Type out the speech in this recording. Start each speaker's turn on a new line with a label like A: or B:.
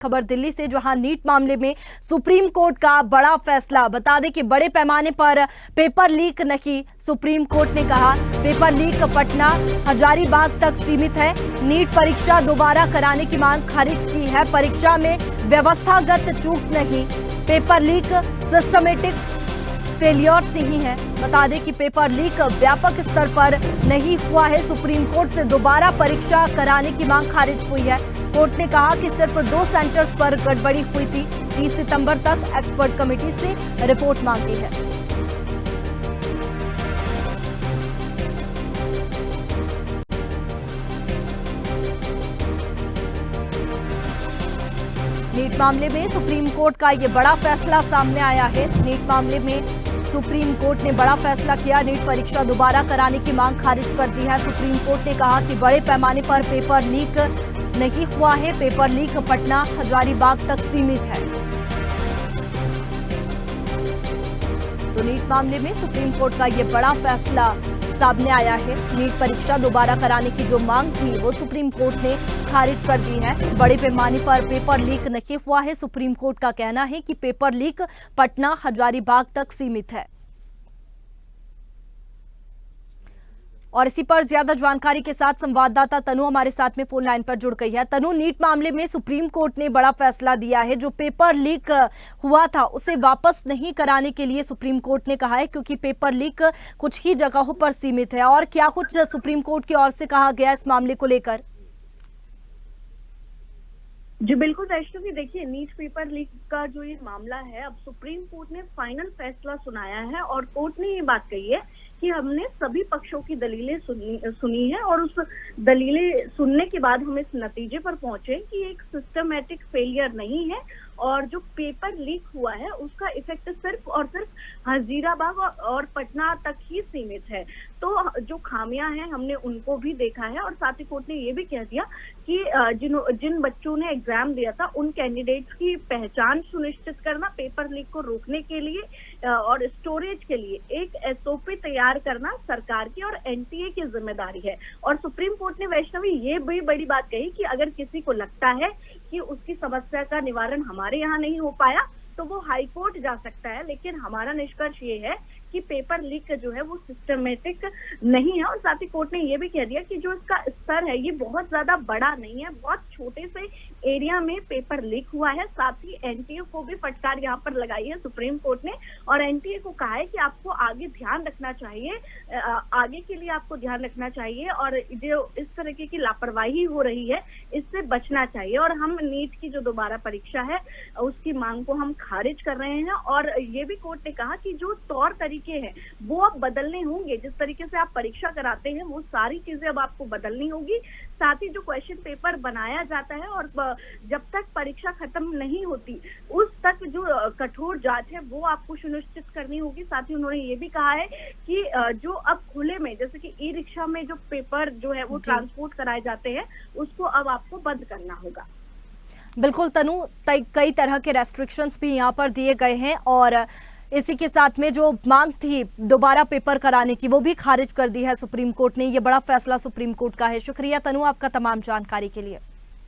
A: खबर दिल्ली से, जहां नीट मामले में सुप्रीम कोर्ट का बड़ा फैसला। बता दें कि बड़े पैमाने पर पेपर लीक नहीं, सुप्रीम कोर्ट ने कहा पेपर लीक पटना हजारीबाग तक सीमित है। नीट परीक्षा दोबारा कराने की मांग खारिज की है। परीक्षा में व्यवस्थागत चूक नहीं, पेपर लीक सिस्टमेटिक फेलियर नहीं है। बता दें कि पेपर लीक व्यापक स्तर पर नहीं हुआ है। सुप्रीम कोर्ट से दोबारा परीक्षा कराने की मांग खारिज हुई है। कोर्ट ने कहा कि सिर्फ 2 सेंटर्स पर गड़बड़ी हुई थी। 30 सितंबर तक एक्सपर्ट कमेटी से रिपोर्ट मांगी है। नीट मामले में सुप्रीम कोर्ट का ये बड़ा फैसला सामने आया है। नीट मामले में सुप्रीम कोर्ट ने बड़ा फैसला किया। नीट परीक्षा दोबारा कराने की मांग खारिज कर दी है। सुप्रीम कोर्ट ने कहा कि बड़े पैमाने पर पेपर लीक नहीं हुआ है। पेपर लीक पटना हजारीबाग तक सीमित है। तो नीट मामले में सुप्रीम कोर्ट का ये बड़ा फैसला सामने आया है। नीट परीक्षा दोबारा कराने की जो मांग थी वो सुप्रीम कोर्ट ने खारिज कर दी है। बड़े पैमाने पर पेपर लीक नहीं हुआ है। सुप्रीम कोर्ट का कहना है कि पेपर लीक पटना हजारीबाग तक सीमित है। और इसी पर ज्यादा जानकारी के साथ संवाददाता तनु हमारे साथ में फोन लाइन पर जुड़ गई है। तनु, नीट मामले में सुप्रीम कोर्ट ने बड़ा फैसला दिया है। जो पेपर लीक हुआ था उसे वापस नहीं कराने के लिए सुप्रीम कोर्ट ने कहा है, क्योंकि पेपर लीक कुछ ही जगहों पर सीमित है। और क्या कुछ सुप्रीम कोर्ट की ओर से कहा गया इस मामले को लेकर?
B: जी बिल्कुल वैष्णवी, देखिए नीट पेपर लीक का जो ये मामला है, अब सुप्रीम कोर्ट ने फाइनल फैसला सुनाया है और कोर्ट ने ये बात कही है कि हमने सभी पक्षों की दलीलें सुनी है और उस दलीलें सुनने के बाद हम इस नतीजे पर पहुंचे कि एक सिस्टमैटिक फेलियर नहीं है और जो पेपर लीक हुआ है उसका इफेक्ट सिर्फ और सिर्फ हजारीबाग और पटना तक ही सीमित है। तो जो खामियां हैं हमने उनको भी देखा है और साथ ही कोर्ट ने ये भी कह दिया कि जिन बच्चों ने एग्जाम दिया था उन कैंडिडेट्स की पहचान सुनिश्चित करना, पेपर लीक को रोकने के लिए और स्टोरेज के लिए एक एसओपी तैयार करना सरकार की और एनटीए की जिम्मेदारी है। और सुप्रीम कोर्ट ने वैष्णवी ये भी बड़ी बात कही कि अगर किसी को लगता है कि उसकी समस्या का निवारण हमारे यहाँ नहीं हो पाया तो वो हाई कोर्ट जा सकता है, लेकिन हमारा निष्कर्ष ये है कि पेपर लीक जो है वो सिस्टमेटिक नहीं है। और साथ ही कोर्ट ने ये भी कह दिया कि जो इसका स्तर है ये बहुत ज्यादा बड़ा नहीं है, बहुत छोटे से एरिया में पेपर लीक हुआ है। साथ ही एनटीए को भी फटकार यहाँ पर लगाई है सुप्रीम कोर्ट ने और एनटीए को कहा है कि आपको आगे ध्यान रखना चाहिए, आगे के लिए आपको ध्यान रखना चाहिए और जो इस तरह की लापरवाही हो रही है इससे बचना चाहिए। और हम नीट की जो दोबारा परीक्षा है उसकी मांग को हम खारिज कर रहे हैं। और ये भी कोर्ट ने कहा कि जो तौर तरीके हैं वो अब बदलने होंगे, जिस तरीके से आप परीक्षा कराते हैं वो सारी चीजें अब आपको बदलनी होगी। साथ ही जो क्वेश्चन पेपर बनाया जाता है और जब तक परीक्षा खत्म नहीं होती उस तक जो कठोर जांच है वो आपको सुनिश्चित करनी होगी। साथ ही उन्होंने ये भी कहा है कि जो अब खुले में जैसे कि ई रिक्शा में जो पेपर जो है वो ट्रांसपोर्ट कराए जाते हैं उसको अब आपको बंद करना होगा।
A: बिल्कुल तनु, कई तरह के रेस्ट्रिक्शंस भी यहाँ पर दिए गए हैं और इसी के साथ में जो मांग थी दोबारा पेपर कराने की वो भी खारिज कर दी है सुप्रीम कोर्ट ने। ये बड़ा फैसला सुप्रीम कोर्ट का है। शुक्रिया तनु आपका तमाम जानकारी के लिए।